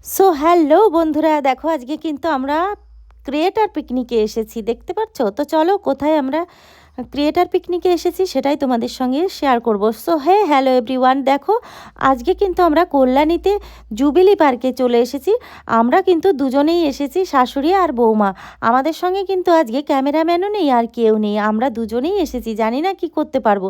So hello বন্ধুরা, দেখো আজকে কিন্তু আমরা ক্রিয়েটার পিকনিকে এসেছি, দেখতে পাচ্ছ তো। চলো কোথায় আমরা ক্রিয়েটার পিকনিকে এসেছি সেটাই তোমাদের সঙ্গে শেয়ার করব। সো হ্যালো এভরিওয়ান, দেখো আজকে কিন্তু আমরা কল্যাণীতে জুবিলি পার্কে চলে এসেছি। আমরা কিন্তু দুজনেই এসেছি, শাশুড়ি আর বৌমা। আমাদের সঙ্গে কিন্তু আজকে ক্যামেরাম্যানও নেই আর কেউ নেই, আমরা দুজনেই এসেছি, জানি না কি করতে পারবো।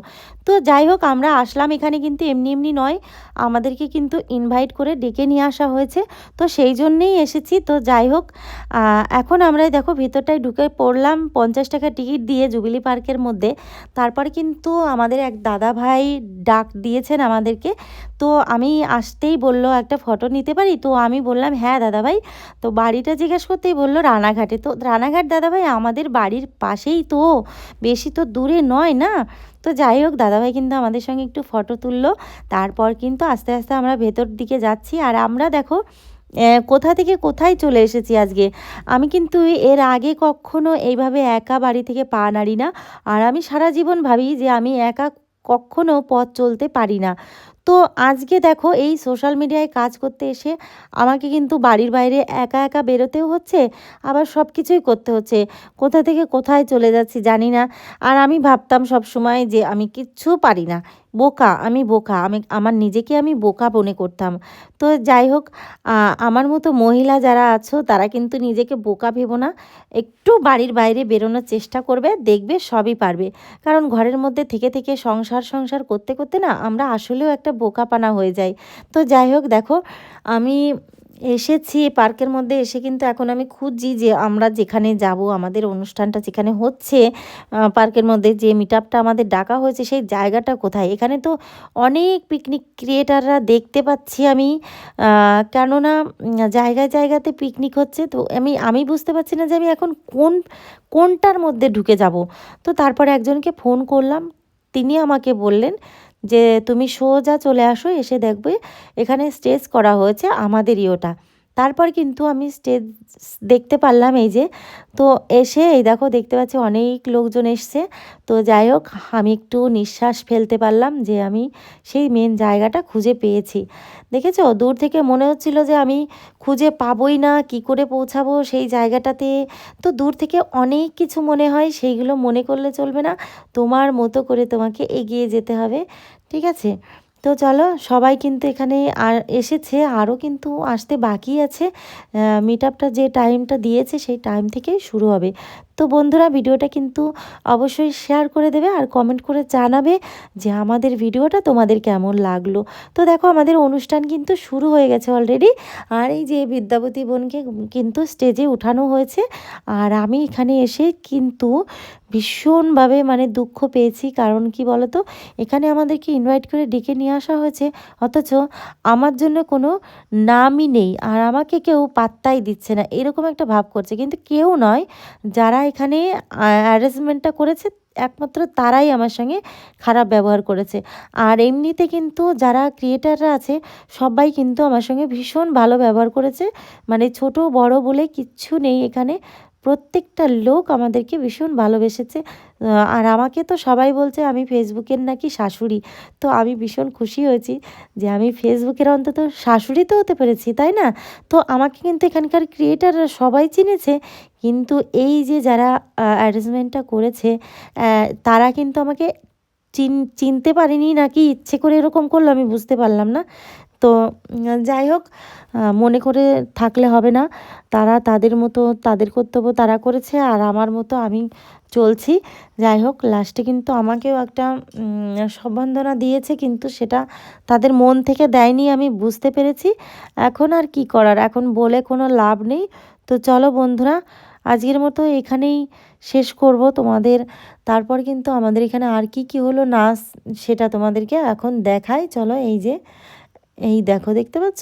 তো যাই হোক, আমরা আসলাম এখানে কিন্তু এমনি এমনি নয়, আমাদেরকে কিন্তু ইনভাইট করে ডেকে নিয়ে আসা হয়েছে, তো সেই জন্যেই এসেছি। তো যাই হোক, এখন আমরা দেখো ভিতরটায় ঢুকে পড়লাম 50 টাকা টিকিট দিয়ে জুবিলি পার্কের মধ্যে। তারপর কিন্তু আমাদের এক দাদা ভাই ডাক দিয়েছেন আমাদেরকে। তো আমি আসতেই বলল একটা ফটো নিতে পারি, তো আমি বললাম হ্যাঁ দাদা ভাই। তো বাড়িটা জিজ্ঞেস করতেই বলল রানাঘাটে। তো রানাঘাট দাদা ভাই আমাদের বাড়ির পাশেই তো, বেশি তো দূরে নয় না। তো যাই হোক, দাদাভাই কিন্তু আমাদের সঙ্গে একটু ফটো তুললো। তারপর কিন্তু আস্তে আস্তে আমরা ভেতর দিকে যাচ্ছি। আর আমরা দেখো কোথা থেকে কোথায় চলে এসেছি আজকে। আমি কিন্তু এর আগে কখনো এইভাবে একা বাড়ি থেকে পা নাড়ি না। আর আমি সারা জীবন ভাবি যে আমি একা কখনো পথ চলতে পারি না। তো আজকে দেখো এই সোশ্যাল মিডিয়ায় কাজ করতে এসে আমাকে কিন্তু বাড়ির বাইরে একা একা বেরোতেও হচ্ছে, আবার সব কিছুই করতে হচ্ছে। কোথা থেকে কোথায় চলে যাচ্ছি জানি না। আর আমি ভাবতাম সব সময় যে আমি কিচ্ছু পারি না, বোকা, আমি বোকা, আমার নিজেকে আমি বোকা মনে করতাম। তো যাই হোক, আমার মতো মহিলা যারা আছো তারা কিন্তু নিজেকে বোকা ভেবো না, একটু বাড়ির বাইরে বেরোনোর চেষ্টা করবে, দেখবে সবই পারবে। কারণ ঘরের মধ্যে থেকে থেকে সংসার সংসার করতে করতে না আমরা আসলেও একটা বোকাপানা হয়ে যাই। তো যাই হোক, দেখো আমি এসেছি পার্কের মধ্যে এসে, কিন্তু এখন আমি খুঁজছি যে আমরা যেখানে যাব, আমাদের অনুষ্ঠানটা যেখানে হচ্ছে, পার্কের মধ্যে যে মিট আপটা আমাদের ডাকা হয়েছে সেই জায়গাটা কোথায়। এখানে তো অনেক পিকনিক ক্রিয়েটাররা দেখতে পাচ্ছি আমি, কেননা জায়গায় জায়গাতে পিকনিক হচ্ছে। তো আমি বুঝতে পারছি না যে আমি এখন কোনটার মধ্যে ঢুকে যাব। তো তারপরে একজনকে ফোন করলাম, তিনি আমাকে বললেন যে তুমি সোজা চলে আসো, এসে দেখবে এখানে স্টেজ করা হয়েছে আমাদেরই ওটা। তারপর কিন্তু আমি স্টেজ দেখতে পারলাম, এই যে। তো এসে এই দেখো দেখতে পাচ্ছি অনেক লোকজন এসছে। তো যাই হোক, আমি একটু নিঃশ্বাস ফেলতে পারলাম যে আমি সেই মেন জায়গাটা খুঁজে পেয়েছি। দেখেছো, দূর থেকে মনে হচ্ছিল যে আমি খুঁজে পাবোই না, কি করে পৌঁছাবো সেই জায়গাটাতে। তো দূর থেকে অনেক কিছু মনে হয়, সেইগুলো মনে করলে চলবে না, তোমার মতো করে তোমাকে এগিয়ে যেতে হবে, ঠিক আছে। তো চলো, সবাই কিন্তু এখানে আর এসেছে, আরও কিন্তু আসতে বাকি আছে। মিট আপটা যে টাইমটা দিয়েছে সেই টাইম থেকেই শুরু হবে। তো বন্ধুরা, ভিডিওটা কিন্তু অবশ্যই শেয়ার করে দেবে আর কমেন্ট করে জানাবে যে আমাদের ভিডিওটা তোমাদের কেমন লাগলো। তো দেখো আমাদের অনুষ্ঠান কিন্তু শুরু হয়ে গেছে অলরেডি। আর এই যে বিদ্যাপতি বোনকে কিন্তু স্টেজে উঠানো হয়েছে। আর আমি এখানে এসে কিন্তু ভীষণভাবে মানে দুঃখ পেয়েছি, কারণ কি বলতো, এখানে আমাদেরকে ইনভাইট করে ডেকে নিয়ে আসা হয়েছে, অথচ আমার জন্য কোনো নামই নেই, আর আমাকে কেউ পাত্তাই দিচ্ছে না, এরকম একটা ভাব করছে। কিন্তু কেউ নয়, যারা এখানে অ্যারেঞ্জমেন্টটা করেছে একমাত্র তারাই আমার সঙ্গে খারাপ ব্যবহার করেছে। আর এমনিতে কিন্তু যারা ক্রিয়েটাররা আছে সবাই কিন্তু আমার সঙ্গে ভীষণ ভালো ব্যবহার করেছে, মানে ছোট বড় বলে কিচ্ছু নেই এখানে। প্রত্যেকটা লোক আমাদেরকে ভীষণ ভালোবেসেছে। আর আমাকে তো সবাই বলছে আমি ফেসবুকের নাকি শাশুড়ি। তো আমি ভীষণ খুশি হয়েছি যে আমি ফেসবুকের অন্তত শাশুড়ি তো হতে পেরেছি, তাই না? তো আমাকে কিন্তু এখানকার ক্রিয়েটাররা সবাই চিনেছে, কিন্তু এই যে যারা অ্যারেঞ্জমেন্টটা করেছে তারা কিন্তু আমাকে চিনতে পারেনি, নাকি ইচ্ছে করে এরকম করলো আমি বুঝতে পারলাম না। তো যাই হোক, মনে করে থাকলে হবে না, তারা তাদের মতো তাদের কর্তব্য তারা করেছে, আর আমার মতো আমি চলছি। যাই হোক, লাস্টে কিন্তু আমাকেও একটা সম্বর্ধনা দিয়েছে, কিন্তু সেটা তাদের মন থেকে দেয়নি, আমি বুঝতে পেরেছি। এখন আর কি করার, এখন বলে কোনো লাভ নেই। তো চলো বন্ধুরা, আজকের মতো এখানেই শেষ করব তোমাদের। তারপর কিন্তু আমাদের এখানে আর কি কি হলো নাচ, সেটা তোমাদেরকে এখন দেখাই, চলো। এই যে এই দেখো, দেখতে পাচ্ছ?